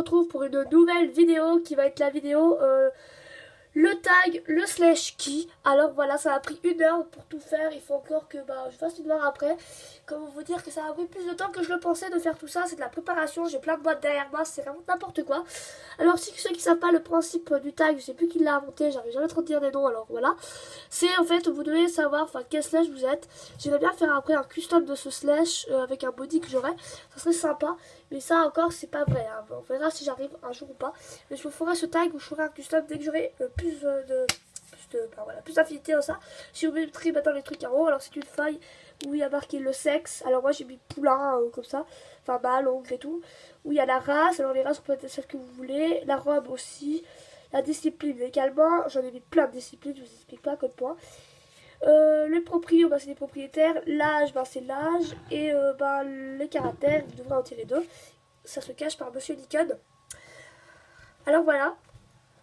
retrouve pour une nouvelle vidéo qui va être la vidéo le tag, le slash key. Alors voilà, ça a pris 1 heure pour tout faire. Il faut encore que je fasse une heure après. Comment vous dire que ça a pris plus de temps que je le pensais de faire tout ça. C'est de la préparation, j'ai plein de boîtes derrière moi, c'est vraiment n'importe quoi. Alors si ceux qui ne savent pas le principe du tag, je sais plus qui l'a inventé, j'arrive jamais trop à dire des noms, alors voilà. C'est en fait, vous devez savoir quel slash vous êtes. J'aimerais bien faire après un custom de ce slash avec un body que j'aurai. Ça serait sympa, mais ça encore c'est pas vrai, hein. On verra si j'arrive un jour ou pas. Mais je vous ferai ce tag où je ferai un custom dès que j'aurai plus d'affinité dans ça. Si vous mettrez maintenant les trucs en haut, alors c'est une feuille où il y a marqué le sexe. Alors moi j'ai mis poulain comme ça, enfin mâle, oncle et tout. Où il y a la race, alors les races peuvent être celles que vous voulez, la robe aussi, la discipline également. J'en ai mis plein de disciplines, je vous explique pas à quel point. Les proprios, c'est les propriétaires, l'âge, c'est l'âge, et les caractères, vous devrez en tirer 2. Ça se cache par Monsieur Nikon. Alors voilà.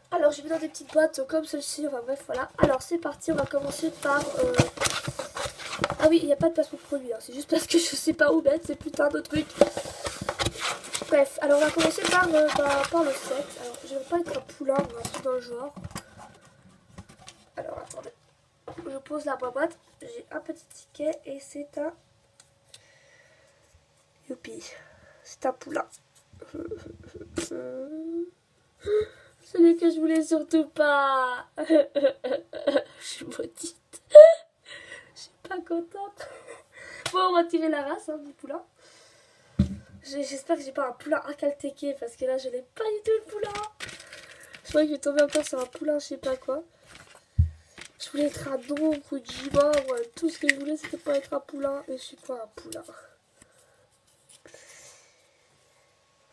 Alors j'ai mis dans des petites boîtes comme celle-ci, enfin bref voilà. Alors c'est parti, on va commencer par... Ah oui, il n'y a pas de placement de produit, hein. C'est juste parce que je sais pas où mettre ces putains de trucs. Bref, alors on va commencer par le sexe. Alors je vais pas être un poulain ou un truc dans le genre. Alors attendez, je pose la boîte, j'ai un petit ticket et c'est un... Youpi, c'est un poulain. Celui que je voulais surtout pas. Je suis maudite. Je suis pas contente. Bon, on va tirer la race du poulain. J'espère que j'ai pas un poulain incaltéqué parce que là je n'ai pas du tout le poulain. Je crois que je vais tomber encore sur un poulain, je sais pas quoi. Je voulais être un donk ou Jima, tout ce que je voulais c'était pas être un poulain, mais je suis pas un poulain.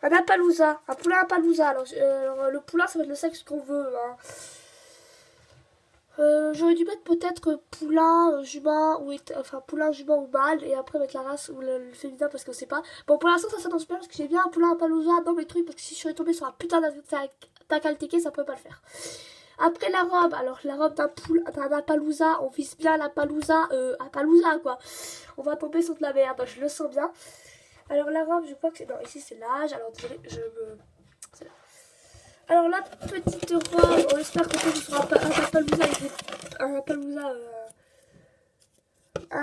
Un Appaloosa, un poulain Appaloosa. Alors, le poulain, ça va être le sexe qu'on veut. Hein. J'aurais dû mettre peut-être poulain, jument, poulain, jument ou mâle, et après mettre la race ou le féminin parce qu'on sait pas. Bon, pour l'instant, ça s'annonce bien parce que j'ai bien un poulain Appaloosa dans mes trucs parce que si je serais tombée sur un putain d'acaltéqué, ça pourrait pas le faire. Après la robe, alors la robe d'un Appaloosa, on vise bien l'Appaloosa, Appaloosa quoi. On va tomber sur de la merde, je le sens bien. Alors la robe, je crois que c'est... Non, ici c'est l'âge. Alors désolé, c'est là. Alors la petite robe, on espère que ce sera un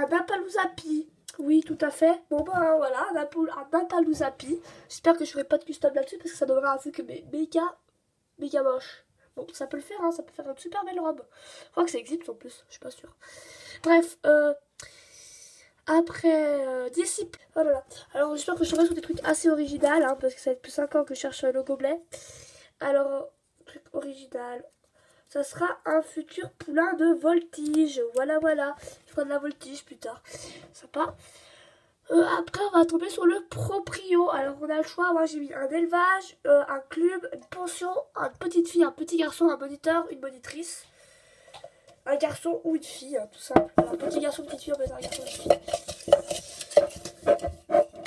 Appaloosa Pi. Oui, tout à fait. Bon voilà, un Appaloosa Pi. J'espère que je ferai pas de custom là-dessus parce que ça donnera un truc méga moche. Bon, ça peut le faire, hein, ça peut faire une super belle robe. Je crois que ça existe en plus, je suis pas sûre. Bref, après, discipline. Oh là là. Alors, j'espère que je serai sur des trucs assez originaux, hein, parce que ça fait plus 5 ans que je cherche le gobelet. Alors, truc original. Ça sera un futur poulain de voltige. Voilà. Il fera de la voltige plus tard. Sympa. Après, on va tomber sur le proprio. Alors, on a le choix. Moi, j'ai mis un élevage, un club, une pension, une petite fille, un petit garçon, un moniteur, une monitrice. Un garçon ou une fille, hein, tout simple. Un petit garçon, petite fille, on va mettre un garçon, une fille.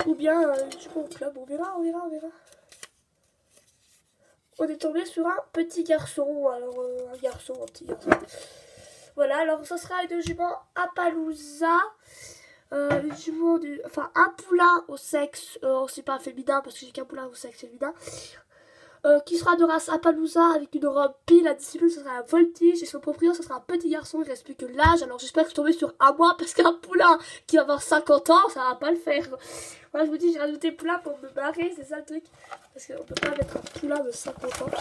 Ou bien du bon club, on verra. On est tombé sur un petit garçon, alors un petit garçon. Voilà, alors ça sera une jument Appaloosa, une jument un poulain au sexe, c'est pas féminin parce que j'ai qu'un poulain au sexe féminin. Qui sera de race Appaloosa avec une robe pile, la discipline ce sera un voltige et son proprio ce sera un petit garçon, il reste plus que l'âge. Alors j'espère que je suis tombée sur un mois parce qu'un poulain qui va avoir 50 ans ça va pas le faire. Moi je vous dis j'ai rajouté poulain pour me barrer, c'est ça le truc. Parce qu'on peut pas mettre un poulain de 50 ans.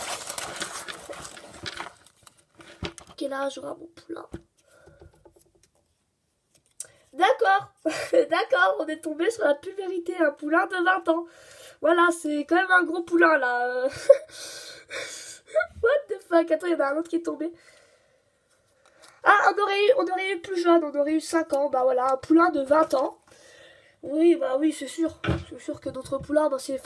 Quel âge aura mon poulain? D'accord, on est tombé sur la pulvérité, un poulain de 20 ans. Voilà, c'est quand même un gros poulain là. What the fuck? Attends, il y en a un autre qui est tombé. Ah, on aurait eu plus jeune, on aurait eu 5 ans. Bah voilà, un poulain de 20 ans. Oui, c'est sûr. C'est sûr que notre poulain, c'est...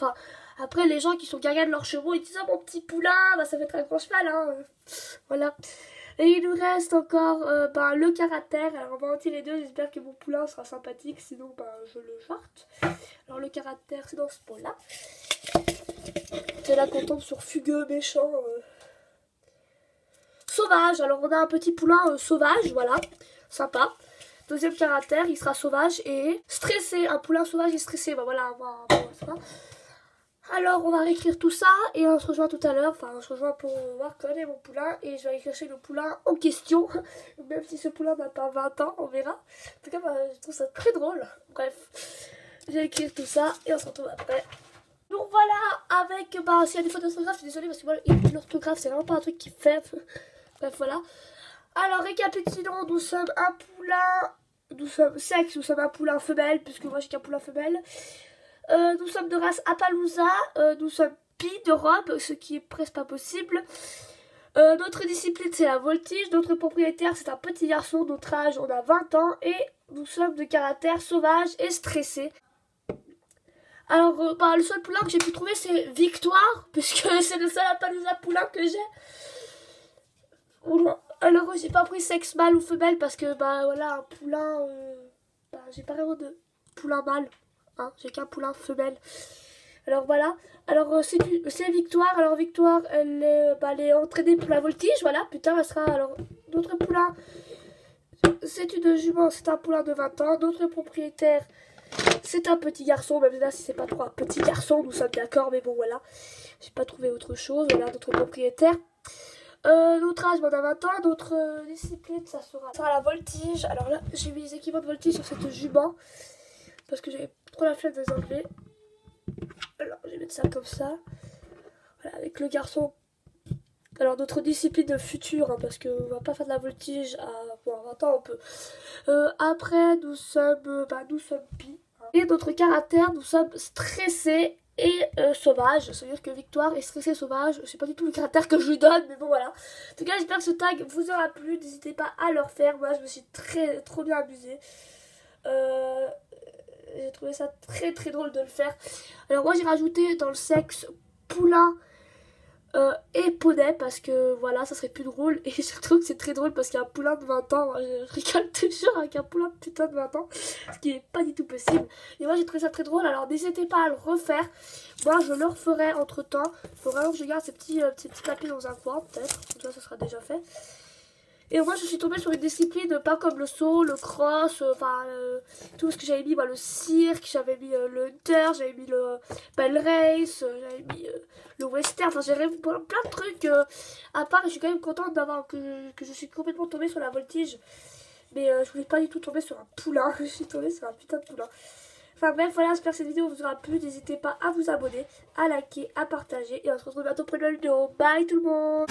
Après, les gens qui sont gaga de leurs chevaux, ils disent « Oh, mon petit poulain, ça va être un grand cheval, hein. » Voilà. Et il nous reste encore le caractère. Alors, on va en tirer 2. J'espère que mon poulain sera sympathique. Sinon, je le jarte. Alors, le caractère, c'est dans ce pot-là. C'est là qu'on tombe sur fugueux, méchant. Sauvage. Alors, on a un petit poulain sauvage. Voilà. Sympa. Deuxième caractère, il sera sauvage et stressé. Un poulain sauvage et stressé. Voilà, ça va. Alors on va réécrire tout ça et on se rejoint tout à l'heure. Enfin on se rejoint pour voir quand est mon poulain. Et je vais aller chercher le poulain en question. Même si ce poulain n'a pas 20 ans, on verra. En tout cas bah, je trouve ça très drôle. Bref, je vais écrire tout ça et on se retrouve après. Donc voilà, avec bah s'il y a des fautes d'orthographe, je suis désolée parce que moi l'orthographe c'est vraiment pas un truc qui fait. Bref voilà. Alors récapitulons, nous sommes un poulain. Nous sommes sexe, nous sommes un poulain femelle, puisque moi j'ai qu'un poulain femelle. Nous sommes de race Appaloosa, nous sommes pi de robe, ce qui est presque pas possible. Notre discipline c'est la voltige, notre propriétaire c'est un petit garçon, notre âge on a 20 ans et nous sommes de caractère sauvage et stressé. Alors bah, le seul poulain que j'ai pu trouver c'est Victoire, puisque c'est le seul Appaloosa poulain que j'ai. Alors j'ai pas pris sexe mâle ou femelle parce que bah voilà un poulain, bah, j'ai pas vraiment de poulain mâle. Hein, j'ai qu'un poulain femelle. Alors voilà. Alors c'est Victoire. Alors Victoire, elle est entraînée pour la voltige. Voilà. Putain, elle sera. Alors notre poulain, c'est une jument. C'est un poulain de 20 ans. Notre propriétaire, c'est un petit garçon. Même là, si c'est pas trop un petit garçon, nous sommes d'accord. Mais bon, voilà. J'ai pas trouvé autre chose. Voilà notre propriétaire. Notre âge, on a 20 ans. Notre discipline, ça sera la voltige. Alors là, j'ai mis les équipements de voltige sur cette jument. Parce que j'avais trop la flemme de les enlever. Alors je vais mettre ça comme ça. Voilà, avec le garçon. Alors notre discipline de futur, hein, parce qu'on va pas faire de la voltige à 20 ans on peut. Après nous sommes bi. Hein. Et notre caractère, nous sommes stressés et sauvages. Ça veut dire que Victoire est stressée et sauvage. Je sais pas du tout le caractère que je lui donne, mais bon voilà. En tout cas j'espère que ce tag vous aura plu. N'hésitez pas à le refaire. Moi je me suis trop bien amusée. J'ai trouvé ça très très drôle de le faire. Alors moi j'ai rajouté dans le sexe poulain et poney parce que voilà ça serait plus drôle. Et je trouve que c'est très drôle parce qu'il y a un poulain de 20 ans. Moi, je rigole toujours avec un poulain de putain de 20 ans. Ce qui n'est pas du tout possible. Et moi j'ai trouvé ça très drôle. Alors n'hésitez pas à le refaire. Moi je le referai entre temps. Il faut vraiment que je garde ces petits papiers dans un coin peut-être. Comme ça ça sera déjà fait. Et moi je suis tombée sur une discipline pas comme le saut, le cross, enfin tout ce que j'avais mis, le cirque, j'avais mis le hunter, j'avais mis le race, j'avais mis le western, enfin j'avais plein de trucs à part. Et je suis quand même contente d'avoir que je suis complètement tombée sur la voltige. Mais je voulais pas du tout tomber sur un poulain, je suis tombée sur un putain de poulain. Enfin bref, voilà, j'espère que cette vidéo vous aura plu. N'hésitez pas à vous abonner, à liker, à partager. Et on se retrouve bientôt pour une nouvelle vidéo. Bye tout le monde.